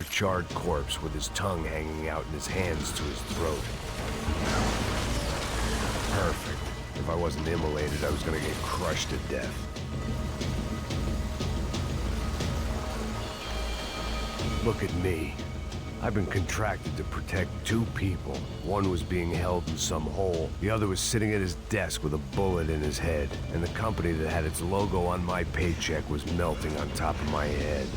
A charred corpse with his tongue hanging out and his hands to his throat. Perfect. If I wasn't immolated, I was gonna get crushed to death. Look at me. I've been contracted to protect two people. One was being held in some hole. The other was sitting at his desk with a bullet in his head. And the company that had its logo on my paycheck was melting on top of my head.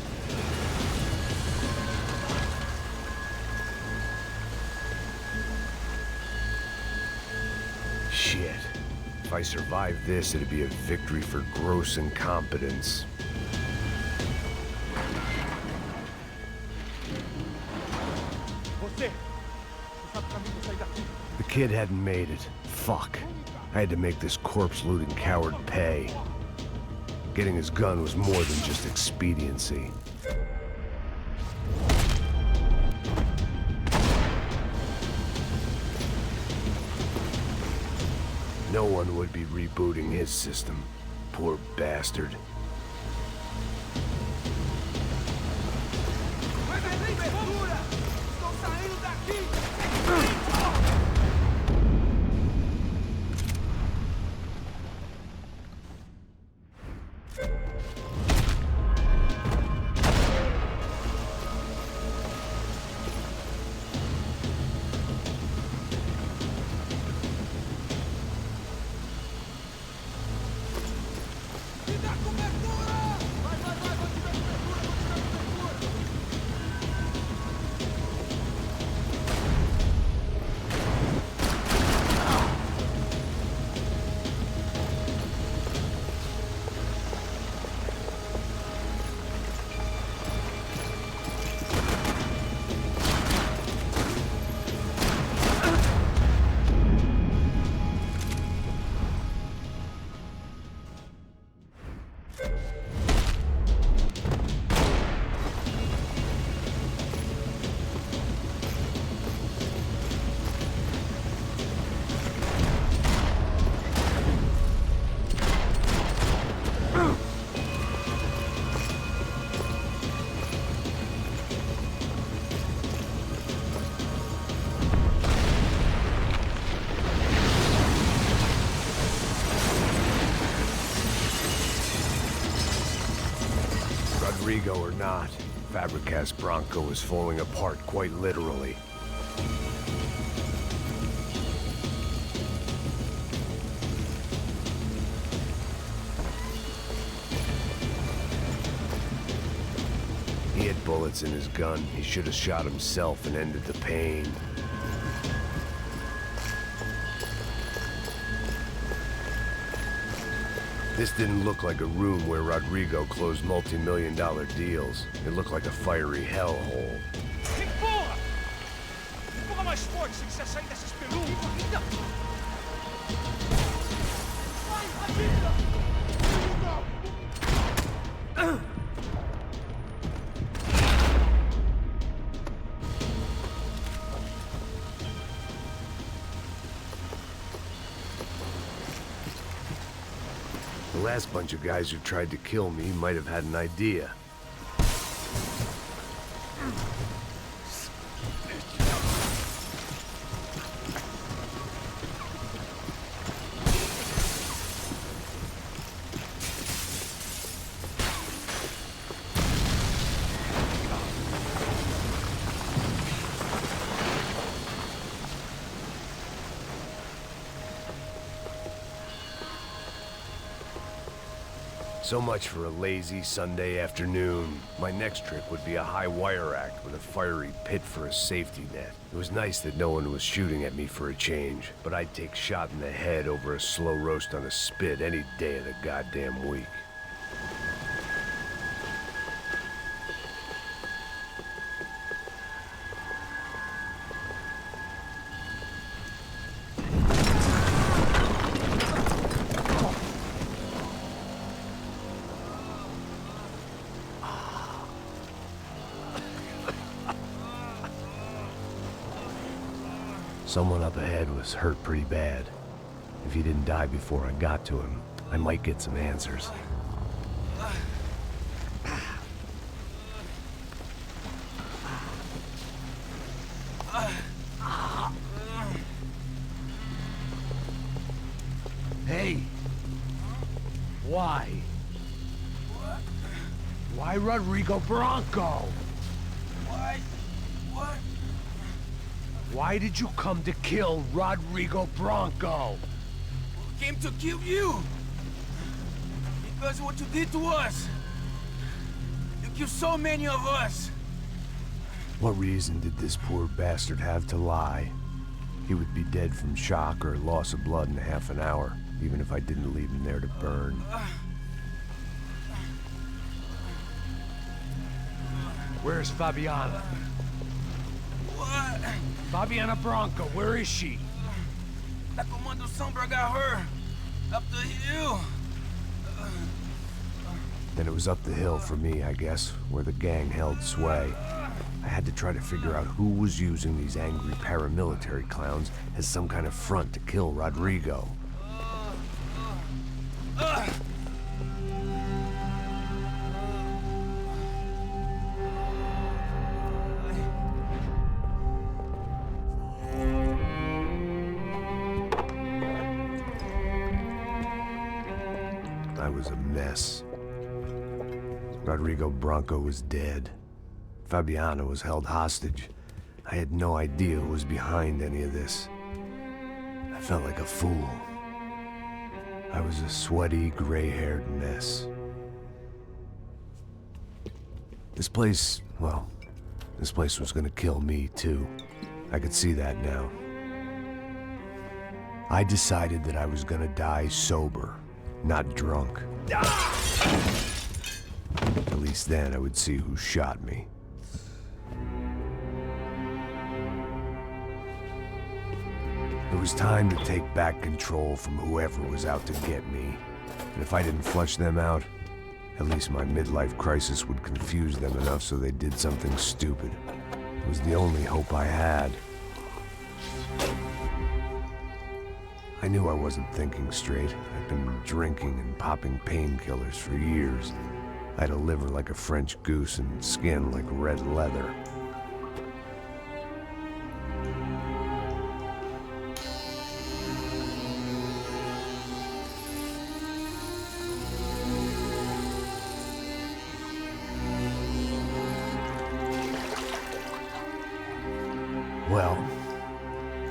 Shit. If I survived this, it'd be a victory for gross incompetence. The kid hadn't made it. Fuck. I had to make this corpse-looting coward pay. Getting his gun was more than just expediency. No one would be rebooting his system. Poor bastard. Rodrigo or not, Fabricas Bronco was falling apart quite literally. He had bullets in his gun. He should have shot himself and ended the pain. This didn't look like a room where Rodrigo closed multi-million-dollar deals. It looked like a fiery hellhole. The last bunch of guys who tried to kill me might have had an idea. So much for a lazy Sunday afternoon. My next trip would be a high wire act with a fiery pit for a safety net. It was nice that no one was shooting at me for a change, but I'd take shot in the head over a slow roast on a spit any day of the goddamn week. Someone up ahead was hurt pretty bad. If he didn't die before I got to him, I might get some answers. Why? Why Rodrigo Bronco? Why? What? Why did you come to kill Rodrigo Bronco? We came to kill you! Because of what you did to us! You killed so many of us! What reason did this poor bastard have to lie? He would be dead from shock or loss of blood in half an hour, even if I didn't leave him there to burn. Where's Fabiana? What? Fabiana Bronco, where is she? La Comando Sombra got her! Up the hill! Then it was up the hill for me, I guess, where the gang held sway. I had to try to figure out who was using these angry paramilitary clowns as some kind of front to kill Rodrigo. I was a mess. Rodrigo Bronco was dead. Fabiana was held hostage. I had no idea who was behind any of this. I felt like a fool. I was a sweaty, gray-haired mess. This place, well, this place was gonna kill me too. I could see that now. I decided that I was gonna die sober, not drunk. At least then I would see who shot me. It was time to take back control from whoever was out to get me. And if I didn't flush them out, at least my midlife crisis would confuse them enough so they did something stupid. It was the only hope I had. I knew I wasn't thinking straight. I'd been drinking and popping painkillers for years. I had a liver like a French goose and skin like red leather. Well,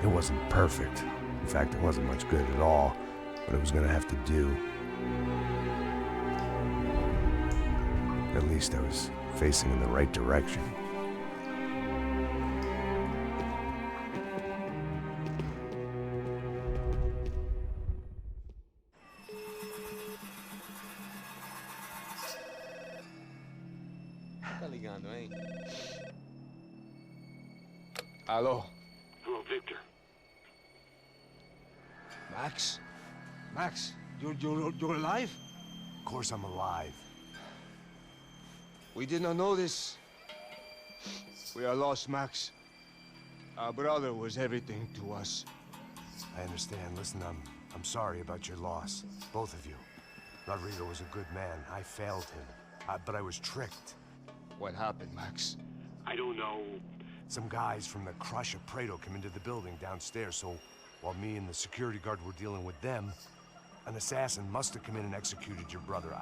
it wasn't perfect. In fact, it wasn't much good at all, but it was gonna have to do. At least I was facing in the right direction. Tá ligando, hein? Alô? Hello, Victor. Max? Max, you're alive? Of course I'm alive. We did not know this. We are lost, Max. Our brother was everything to us. I understand. Listen, I'm sorry about your loss. Both of you. Rodrigo was a good man. I failed him. But I was tricked. What happened, Max? I don't know. Some guys from the Crush of Prado came into the building downstairs, so while me and the security guard were dealing with them, an assassin must have come in and executed your brother.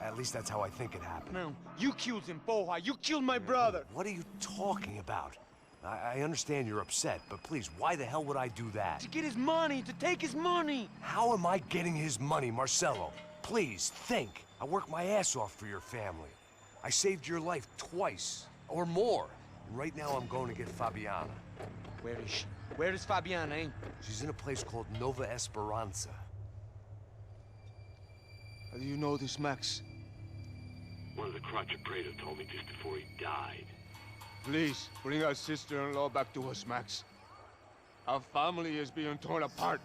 At least that's how I think it happened. No, you killed him, Poja. You killed my brother. What are you talking about? I understand you're upset, but please, why the hell would I do that? To get his money, to take his money. How am I getting his money, Marcelo? Please, think. I worked my ass off for your family. I saved your life twice, or more. Right now, I'm going to get Fabiana. Where is she? Where is Fabiana, eh? She's in a place called Nova Esperanza. How do you know this, Max? One of the Crotch of Prado told me just before he died. Please, bring our sister-in-law back to us, Max. Our family is being torn apart.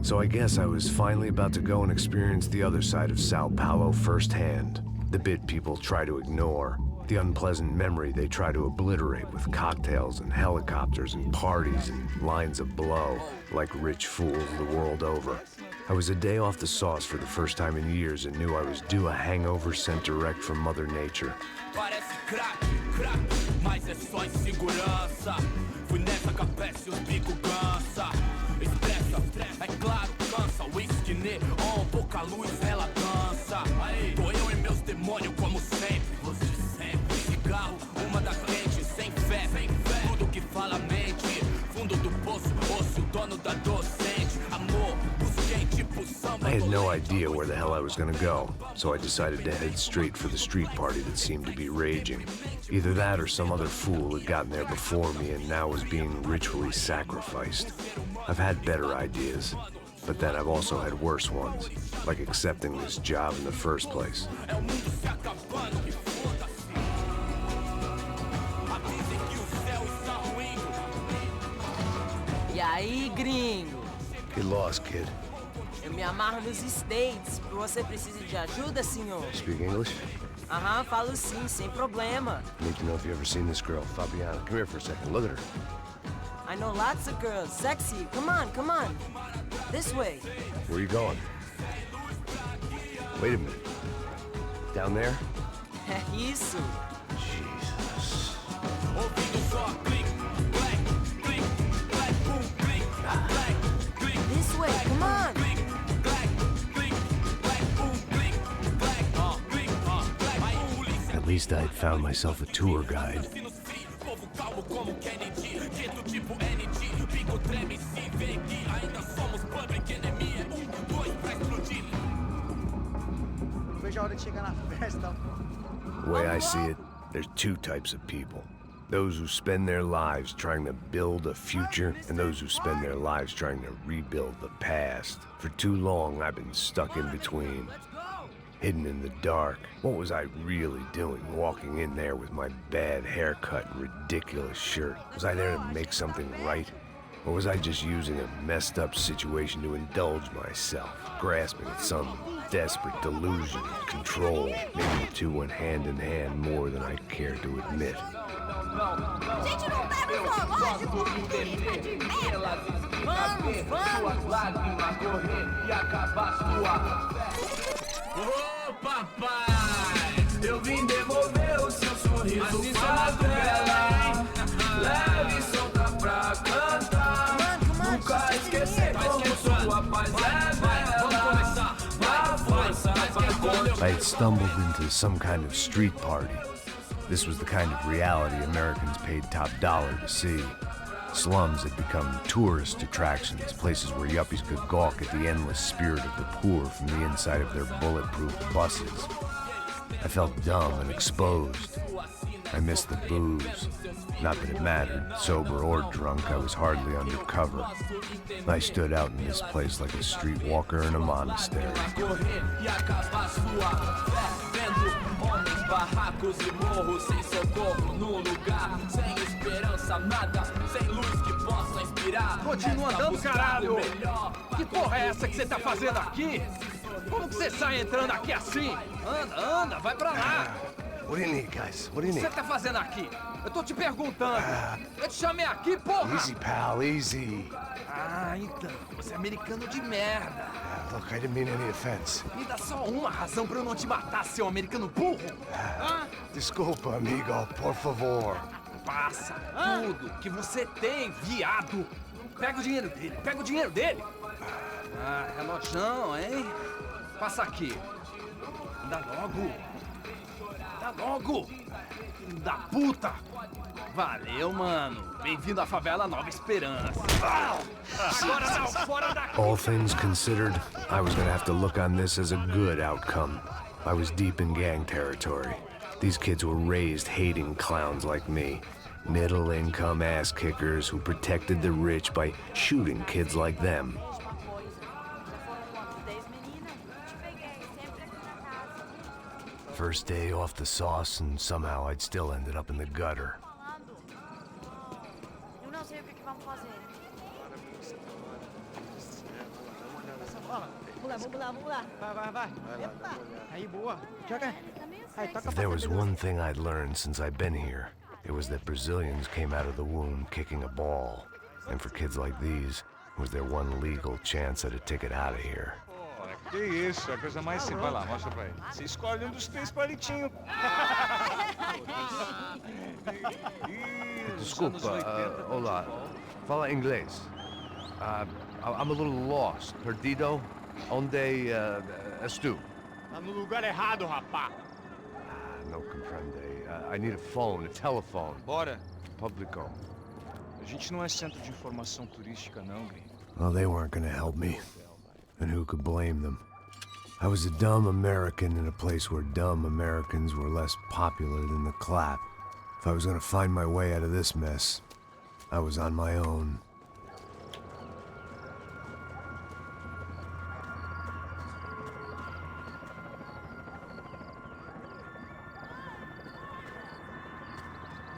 So I guess I was finally about to go and experience the other side of Sao Paulo firsthand. The bit people try to ignore. The unpleasant memory they try to obliterate with cocktails and helicopters and parties and lines of blow, like rich fools the world over. I was a day off the sauce for the first time in years and knew I was due a hangover sent direct from Mother Nature. Parece crack, crack, mas é só insegurança. Fui nessa capete, os bico cansa. Estressa, é claro, cansa. Whisky, neon, pouca luz, ela dança. Tô eu e meus demônios como sempre. Você sempre. Cigarro, uma da frente, sem fé, tudo que fala mente. Fundo do poço, osso, dono da docente. Amor, busquei tipo samba. I had no idea where the hell I was gonna go, so I decided to head straight for the street party that seemed to be raging. Either that or some other fool had gotten there before me and now was being ritually sacrificed. I've had better ideas, but then I've also had worse ones, like accepting this job in the first place. E aí, gringo? Get lost, kid. Eu me amarro nos States. Você precisa de ajuda, senhor? Speak English? Aham, falo sim, sem problema. Need to know if you ever seen this girl, Fabiana. Come here for a second. Look at her. I know lots of girls. Sexy. Come on, come on. This way. Where are you going? Wait a minute. Down there? É isso. Jesus. This way, come on. At least I'd found myself a tour guide. The way I see it, there's two types of people. Those who spend their lives trying to build a future, and those who spend their lives trying to rebuild the past. For too long, I've been stuck in between. Hidden in the dark. What was I really doing walking in there with my bad haircut and ridiculous shirt? Was I there to make something right? Or was I just using a messed up situation to indulge myself, grasping at some desperate delusion of control? Maybe the two went hand in hand more than I care to admit. Gente, não bebe zoológico! Turista de merda! Vamos, vamos! Ô, papai, eu vim devolver o seu sorriso favela. Leve e solta pra cantar. Nunca esquecer como sua paz é bela. Na força I had stumbled into some kind of street party. This was the kind of reality Americans paid top dollar to see. Slums had become tourist attractions, places where yuppies could gawk at the endless spirit of the poor from the inside of their bulletproof buses. I felt dumb and exposed. I missed the booze. Not that it mattered. Sober or drunk, I was hardly undercover. I stood out in this place like a streetwalker in a monastery. barracos e morros sem socorro no lugar, sem esperança, nada, sem luz que possa inspirar. Continua andando, caralho! Que porra é essa que você tá fazendo aqui? Como que você sai entrando aqui assim? Anda, anda, vai pra lá! What do you need, guys? What do you O que need? você tá fazendo aqui? Eu tô te perguntando. Eu te chamei aqui, porra! Easy, pal, easy. Ah, então, você é americano de merda. Look, I didn't mean any offense. Me dá só uma razão pra eu não te matar, seu americano burro. Desculpa, amigo, por favor. Passa tudo que você tem, viado. Pega o dinheiro dele, pega o dinheiro dele. Ah, relojão, hein? Passa aqui. Dá logo. Dá logo. Filho da puta. Valeu, mano. Bem-vindo à favela Nova Esperança. Agora não, fora daqui. All things considered, I was gonna have to look on this as a good outcome. I was deep in gang territory. These kids were raised hating clowns like me. Middle-income ass-kickers who protected the rich by shooting kids like them. First day off the sauce, and somehow I'd still ended up in the gutter. Eu não sei o que vamos fazer. Vamos lá. Vai. Aí, boa. Joga. If there was one thing I'd learned since I've been here, it was that Brazilians came out of the womb kicking a ball. And for kids like these, was their one legal chance at a ticket out of here. Que isso, é a coisa mais simples. Vai lá, mostra pra ele. Você escolhe um dos três palitinhos. Desculpa, olá. Fala inglês. I'm a little lost. Perdido? Onde estou? Tá no lugar errado, rapá. No comprende. I need a phone, a telephone. Bora. Publico. A gente não é centro de informação turística, não, gringo. Well, they weren't gonna help me. And who could blame them? I was a dumb American in a place where dumb Americans were less popular than the clap. If I was gonna find my way out of this mess, I was on my own.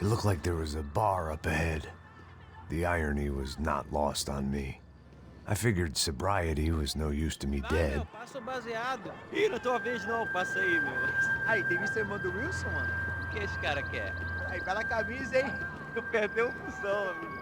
It looked like there was a bar up ahead. The irony was not lost on me. I figured sobriety was no use to me dead. Meu, passo baseado. Ih, não é tua vez não, passa aí, meu. Aí, tem Mr.M.Bubbles do Wilson, mano? O que esse cara quer? Aí, bela camisa, hein? Eu perdeu o fusão, amigo.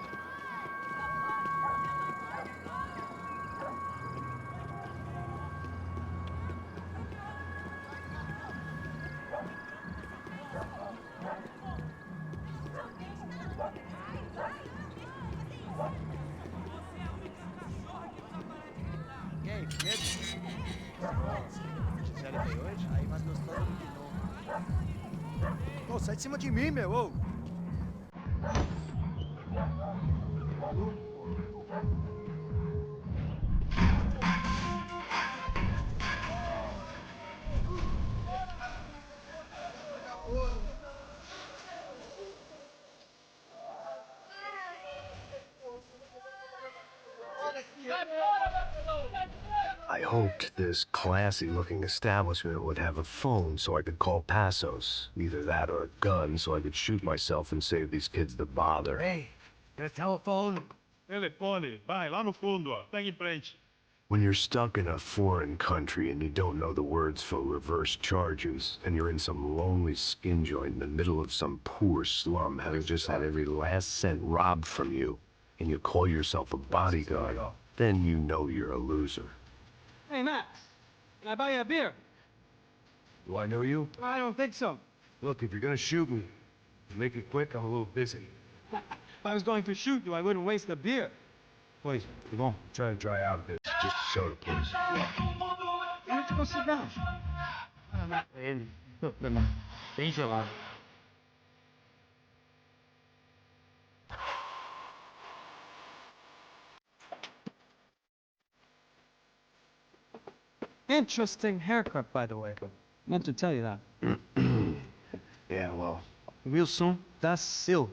Quem? Pedro? Gisele veio hoje? Aí, mais gostosa do que não. Ô, sai de cima de mim, meu, ô! I hoped this classy-looking establishment would have a phone so I could call Passos. Either that or a gun so I could shoot myself and save these kids the bother. Hey, got a telephone? Telefone, vai lá no fundo, ó. Pega em frente. When you're stuck in a foreign country and you don't know the words for reverse charges, and you're in some lonely skin joint in the middle of some poor slum having just had every last cent robbed from you, and you call yourself a bodyguard, then you know you're a loser. Hey, Max, can I buy you a beer? Do I know you? I don't think so. Look, if you're gonna shoot me, make it quick, I'm a little busy. If I was going to shoot you, I wouldn't waste the beer. Please, come on. Try to dry out this. Just a soda, please. Why don't you go sit down? I don't know. Bem gelado. Interesting haircut, by the way. Meant to tell you that. Yeah, well, Wilson da Silva.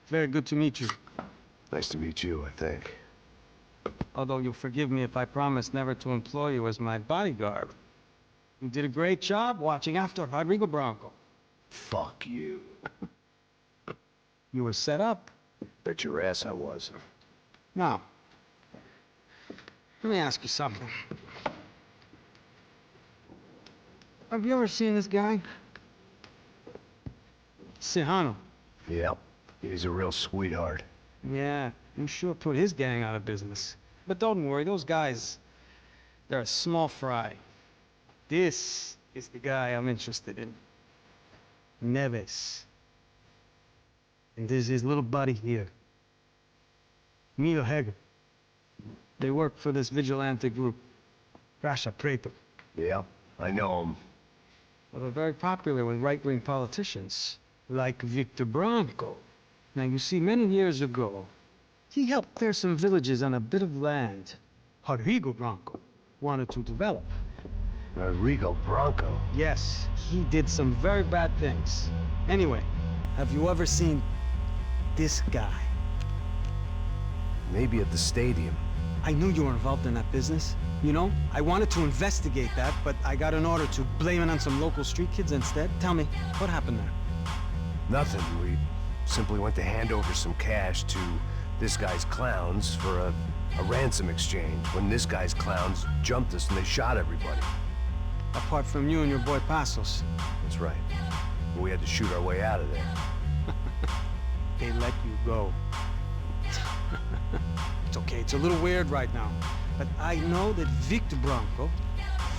Very good to meet you. nice to meet you, I think. Although you'll forgive me if I promise never to employ you as my bodyguard. You did a great job watching after Rodrigo Bronco. Fuck you. You were set up. Bet your ass I was. Now, let me ask you something. Have you ever seen this guy? Sihano. Yep. He's a real sweetheart. Yeah, you sure put his gang out of business. But don't worry, those guys, they're a small fry. This is the guy I'm interested in. Neves. And this is his little buddy here. Mio Heger. They work for this vigilante group, Rasha Preto. Yep, I know him. Well, they're very popular with right-wing politicians, like Victor Bronco. Now, you see, many years ago, he helped clear some villages on a bit of land Rodrigo Bronco wanted to develop. Rodrigo Bronco? Yes, he did some very bad things. Anyway, have you ever seen this guy? Maybe at the stadium. I knew you were involved in that business. You know, I wanted to investigate that, but I got an order to blame it on some local street kids instead. Tell me, what happened there? Nothing. We simply went to hand over some cash to this guy's clowns for a ransom exchange when this guy's clowns jumped us and they shot everybody. Apart from you and your boy Passos. That's right. We had to shoot our way out of there. They let you go. it's okay. It's a little weird right now. But I know that Victor Branco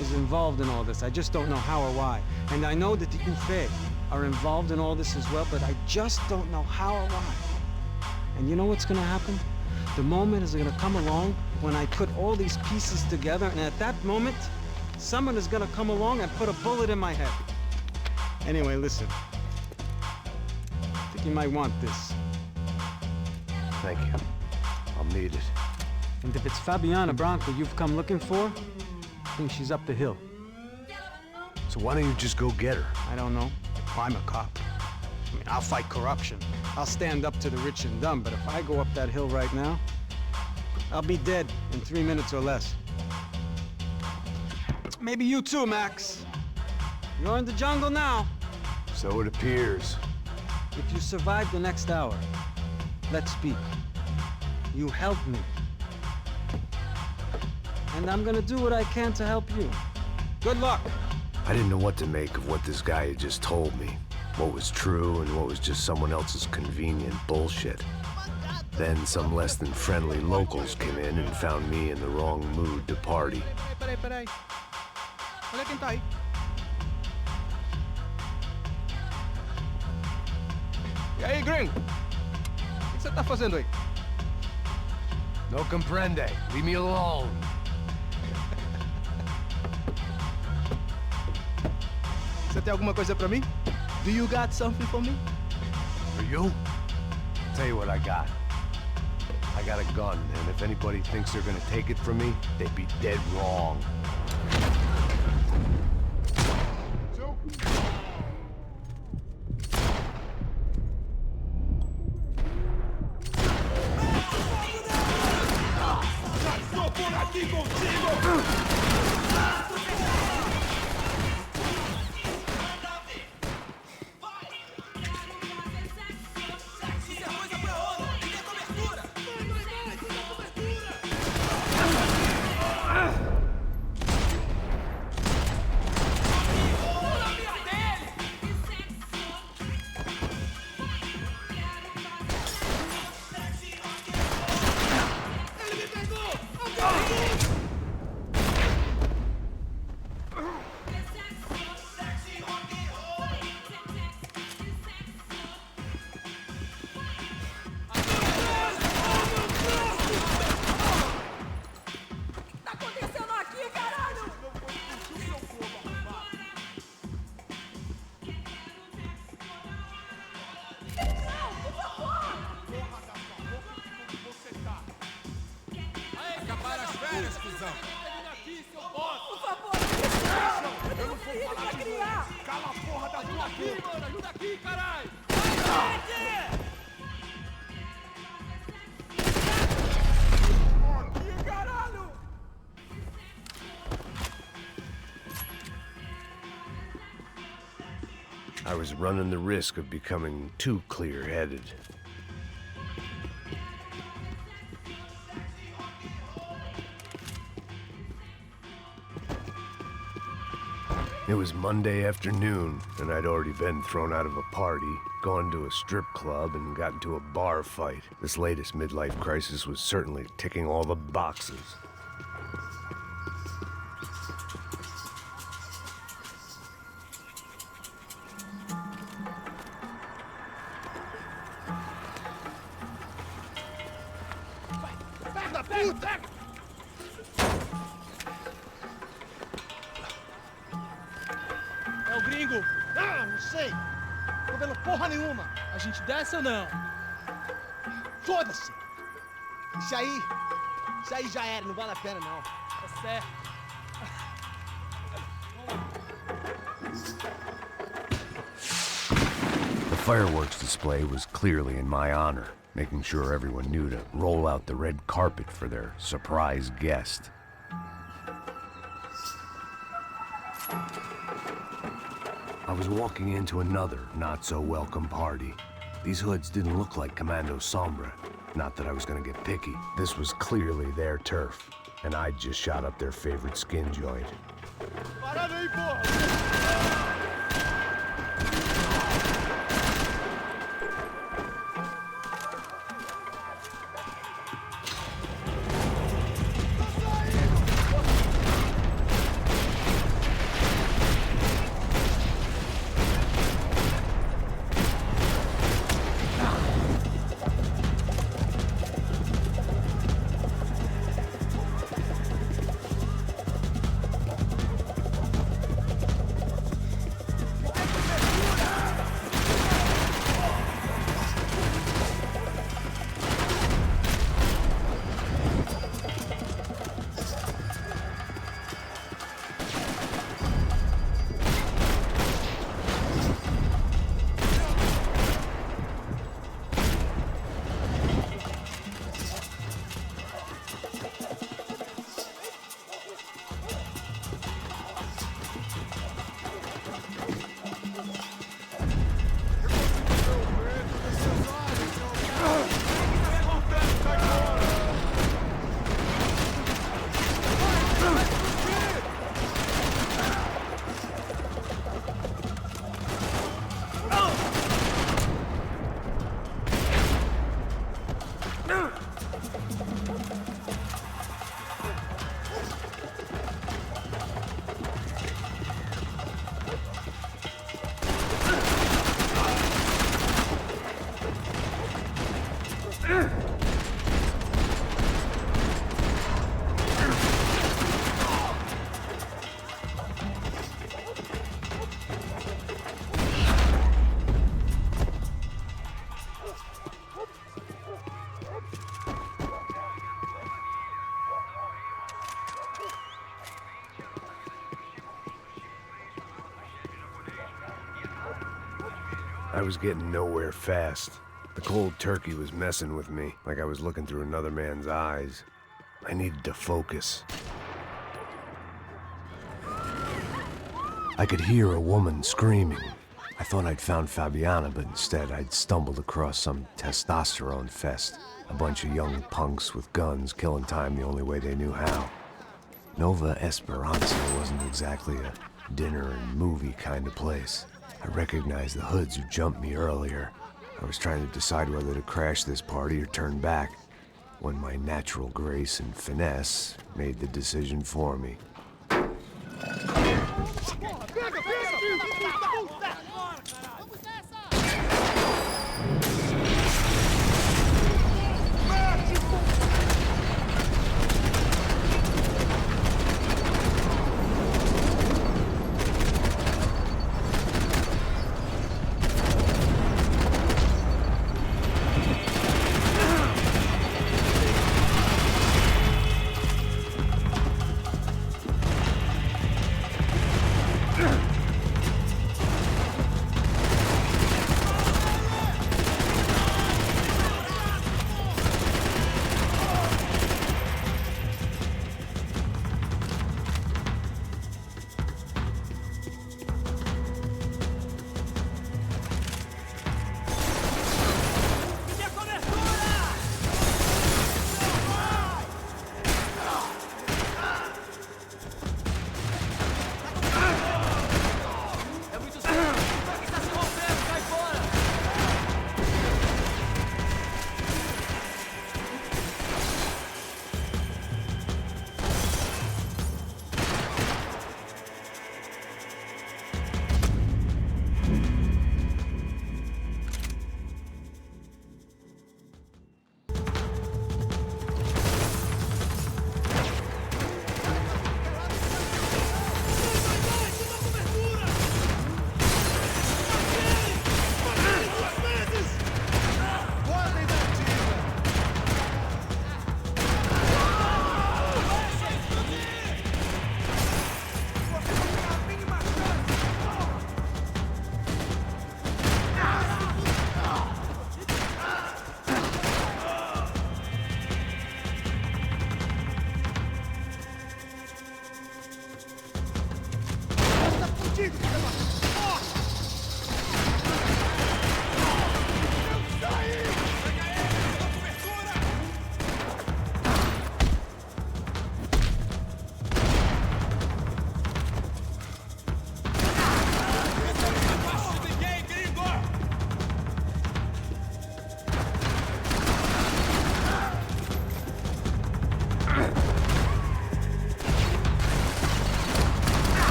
is involved in all this. I just don't know how or why. And I know that the UFE are involved in all this as well, but I just don't know how or why. And you know what's gonna happen? The moment is gonna come along when I put all these pieces together, and at that moment, someone is gonna come along and put a bullet in my head. Anyway, listen. I think you might want this. Thank you. I'll need it. And if it's Fabiana Branco you've come looking for, I think she's up the hill. So why don't you just go get her? I don't know. I'm a cop. I mean, I'll fight corruption. I'll stand up to the rich and dumb, but if I go up that hill right now, I'll be dead in 3 minutes or less. Maybe you too, Max. You're in the jungle now. So it appears. If you survive the next hour, let's speak. You help me. And I'm gonna do what I can to help you. Good luck. I didn't know what to make of what this guy had just told me. What was true and what was just someone else's convenient bullshit. Then some less than friendly locals came in and found me in the wrong mood to party. Peraí. Olha quem tá aí. E aí, gringo? O que você tá fazendo aí? No comprende. Leave me alone. Você tem alguma coisa pra mim? Do you got something for me? For you? Tell you what I got. I got a gun, and if anybody thinks they're gonna take it from me, they'd be dead wrong. I was running the risk of becoming too clear-headed. It was Monday afternoon, and I'd already been thrown out of a party, gone to a strip club, and got into a bar fight. This latest midlife crisis was certainly ticking all the boxes. É o gringo. Ah, não sei. Tô vendo porra nenhuma. A gente desce ou não? Foda-se. Isso aí já era, não vale a pena não. Tá certo. The fireworks display was clearly in my honor, making sure everyone knew to roll out the red carpet for their surprise guest. I was walking into another not-so-welcome party. These hoods didn't look like Commando Sombra. Not that I was gonna get picky. This was clearly their turf, and I'd just shot up their favorite skin joint. Parada aí, porra! I was getting nowhere fast. The cold turkey was messing with me, like I was looking through another man's eyes. I needed to focus. I could hear a woman screaming. I thought I'd found Fabiana, but instead I'd stumbled across some testosterone fest. A bunch of young punks with guns killing time the only way they knew how. Nova Esperanza wasn't exactly a dinner and movie kind of place. I recognized the hoods who jumped me earlier. I was trying to decide whether to crash this party or turn back, when my natural grace and finesse made the decision for me.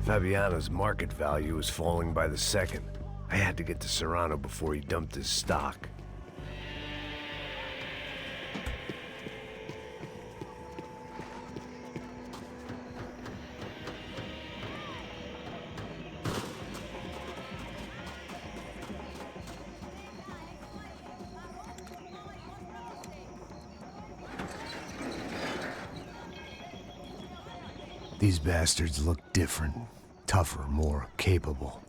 Fabiano's market value was falling by the second. I had to get to Serrano before he dumped his stock. These bastards looked different, tougher, more capable.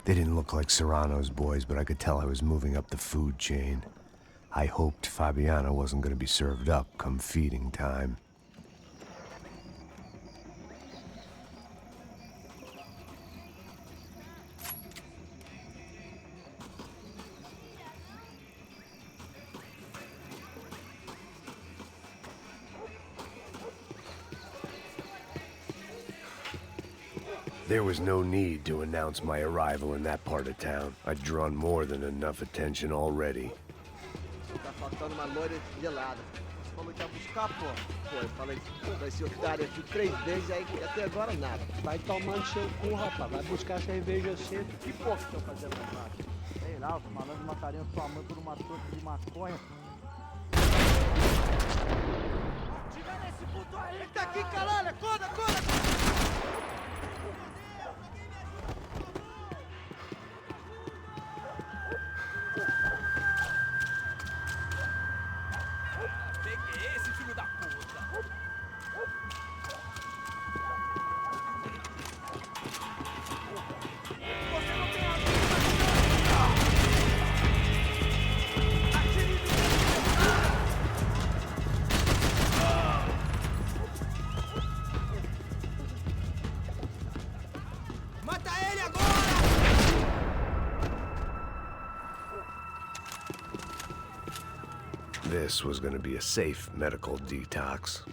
They didn't look like Serrano's boys, but I could tell I was moving up the food chain. I hoped Fabiano wasn't going to be served up come feeding time. There was no need to announce my arrival in that part of town. I'd drawn more than enough attention already. Tá faltando uma loira gelada. Você falou que ia buscar, pô. Pô, eu falei, pô, vai ser otário aqui 3 vezes, aí até agora nada. Vai tomando seu cu, rapaz. Vai buscar cerveja cedo. Que porra que estão fazendo lá? Sei lá, os malandros matariam sua mãe por uma torta de maconha. Tira nesse puto aí! Ele tá aqui, caralho! Acorda, acorda! This was going to be a safe medical detox.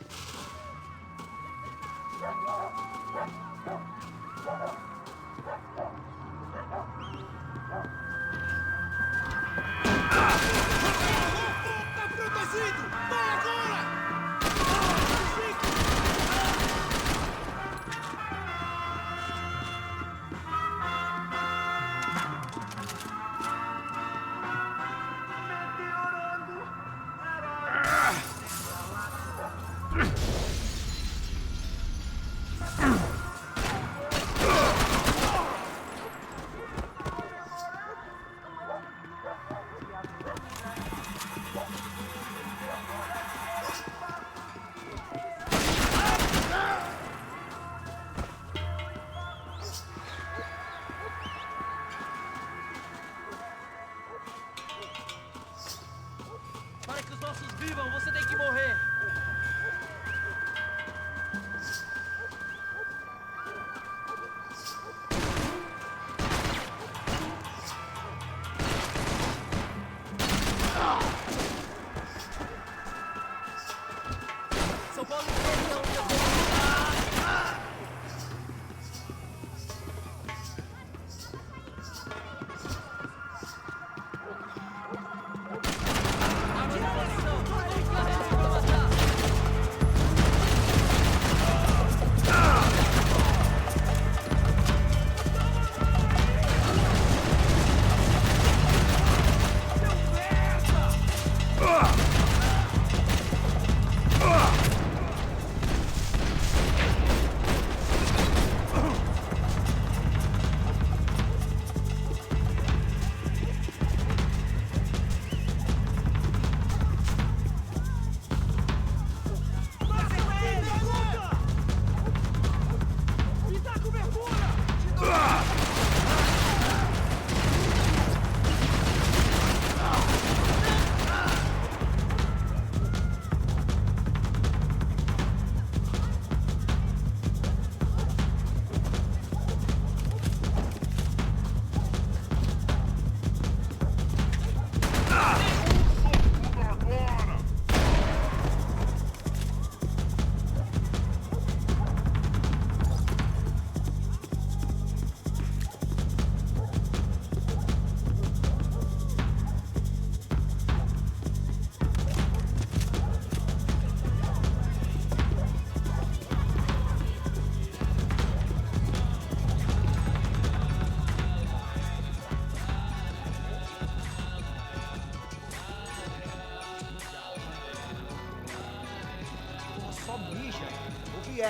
Para que os nossos vivam, você tem que morrer. São Paulo não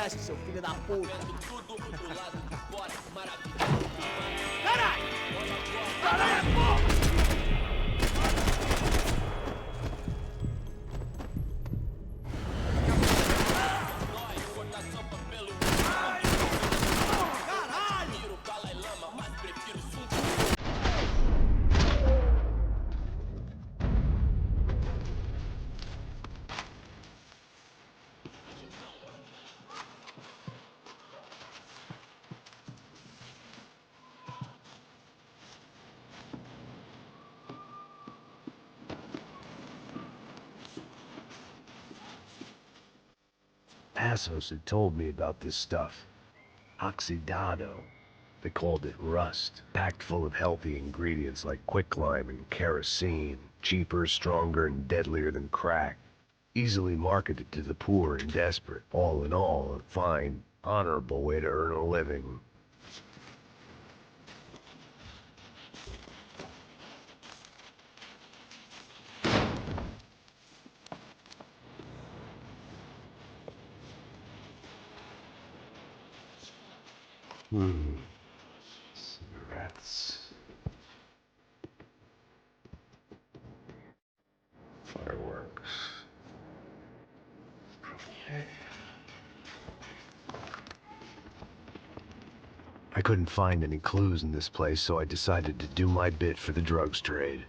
lanche, seu filho da puta. Tudo do lado de fora, maravilhoso. Caralho! Caralho, porra! Passos had told me about this stuff. Oxidado. They called it rust, packed full of healthy ingredients like quicklime and kerosene, cheaper, stronger, and deadlier than crack. Easily marketed to the poor and desperate. All in all, a fine, honorable way to earn a living. Cigarettes. Fireworks. Okay. I couldn't find any clues in this place, so I decided to do my bit for the drugs trade.